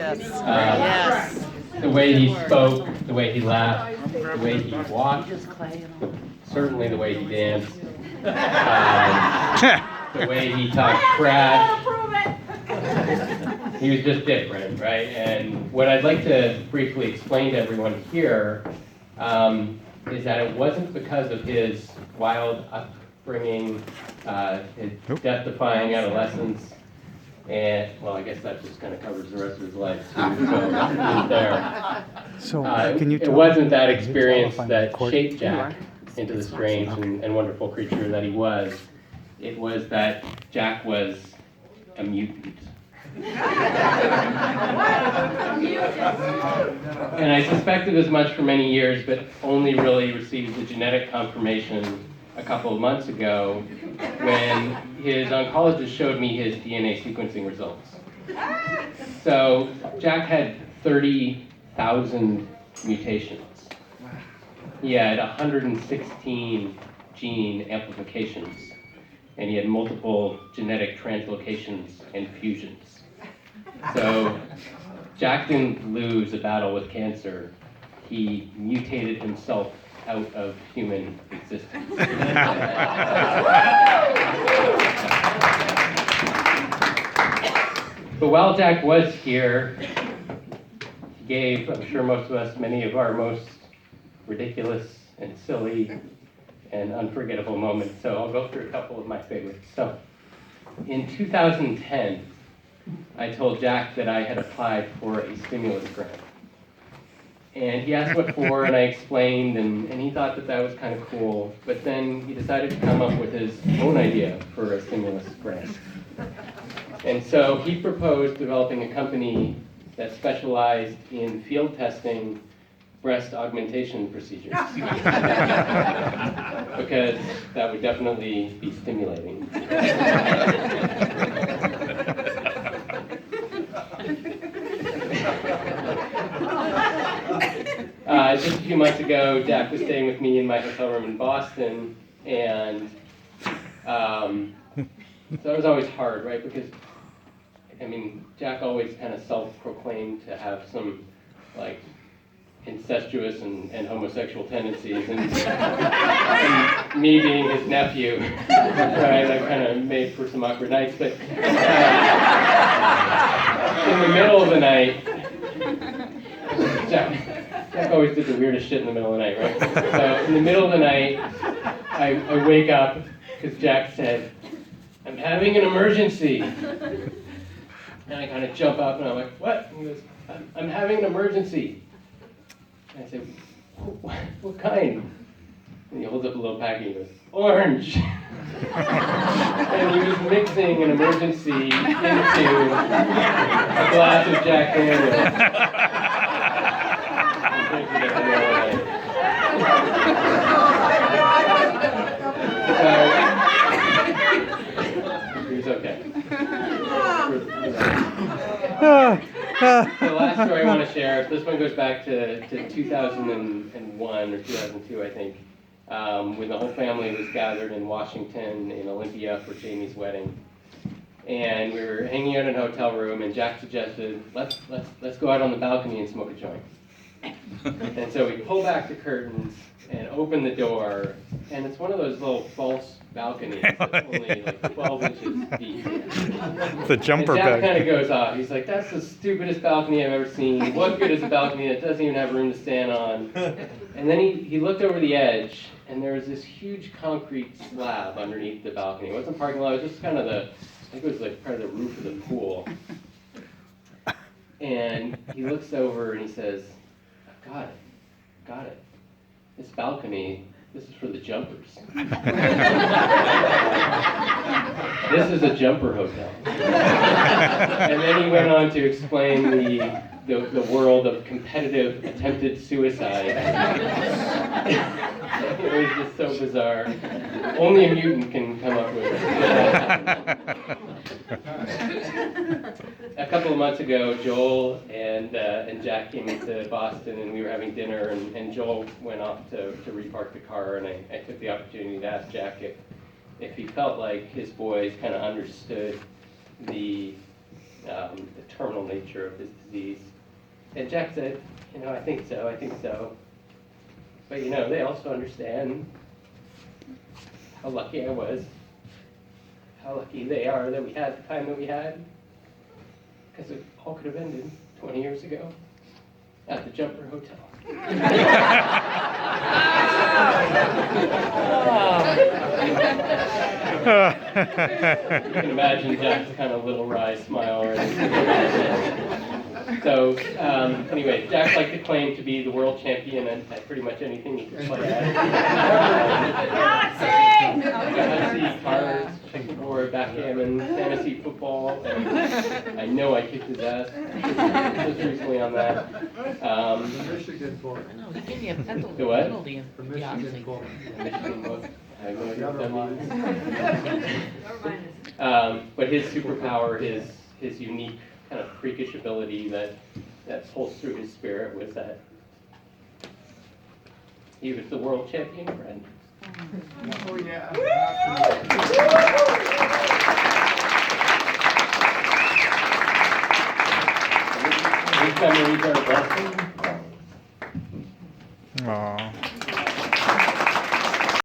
Yes. Yes. The way he spoke, the way he laughed, the way he walked, certainly the way he danced, the way he talked trash. He was just different, right? And what I'd like to briefly explain to everyone here is that it wasn't because of his wild upbringing, his death-defying adolescence, and, well, I guess that just kind of covers the rest of his life, too, so he's there. So, can you It tell wasn't that can you tell experience if I'm that recording? shaped Jack into the strange and wonderful creature that he was. It was that Jack was a mutant. And I suspected as much for many years, but only really received the genetic confirmation a couple of months ago when his oncologist showed me his DNA sequencing results. So Jack had 30,000 mutations. He had 116 gene amplifications, and he had multiple genetic translocations and fusions. So Jack didn't lose a battle with cancer. He mutated himself out of human existence. But while Jack was here, he gave, I'm sure most of us, many of our most ridiculous and silly and unforgettable moments. So I'll go through a couple of my favorites. So in 2010, I told Jack that I had applied for a stimulus grant. And he asked what for, and I explained, and he thought that that was kind of cool. But then he decided to come up with his own idea for a stimulus grant. And so he proposed developing a company that specialized in field testing breast augmentation procedures. Because that would definitely be stimulating. Just a few months ago, Jack was staying with me in my hotel room in Boston, and so it was always hard, right? Because, I mean, Jack always kind of self-proclaimed to have some, like, incestuous and homosexual tendencies, and me being his nephew, right, that kind of made for some awkward nights, but in the middle of the night, Jack always did the weirdest shit in the middle of the night, right? So in the middle of the night, I wake up because Jack said, "I'm having an emergency." And I kind of jump up and I'm like, "What?" And he goes, I'm having an emergency." And I said, what kind? And he holds up a little packet and he goes, "Orange." And he was mixing an emergency into a glass of Jack Daniels. So, he was okay. The last story I want to share, this one goes back to 2001 or 2002, I think, when the whole family was gathered in Washington in Olympia for Jamie's wedding. And we were hanging out in a hotel room, and Jack suggested, let's go out on the balcony and smoke a joint. And so we pull back the curtains and open the door, and it's one of those little false balconies that's only like 12 inches deep. The jumper and Jack bag. kind of goes off. He's like, "That's the stupidest balcony I've ever seen. What good is a balcony that doesn't even have room to stand on?" And then he looked over the edge, and there was this huge concrete slab underneath the balcony. It wasn't a parking lot, it was just kind of I think it was like part of the roof of the pool. And he looks over and he says, "Got it. This balcony, this is for the jumpers." This is a jumper hotel. And then he went on to explain the world of competitive attempted suicide. It was just so bizarre. Only a mutant can come up with it. A couple of months ago, Joel and Jack came into Boston, and we were having dinner, and Joel went off to repark the car, and I took the opportunity to ask Jack if he felt like his boys kind of understood the the terminal nature of his disease. And Jack said, I think so, I think so. But they also understand how lucky I was, how lucky they are that we had the time that we had, because it all could have ended 20 years ago at the Jumper Hotel. You can imagine Jack's kind of little wry smile. So, anyway, Jack liked to claim to be the world champion at pretty much anything he could play at. Fantasy, cards, checkerboard, backgammon, fantasy football, and I know I kicked his ass just recently on that. The Michigan book. I know, he gave me a penalty. The what? penalty in The Michigan book. Michigan book. I have no idea what that means. Never mind. But his superpower, his unique kind of freakish ability that pulls through his spirit was that he was the world champion friend. Oh, yeah. His memories are a blessing. Aw.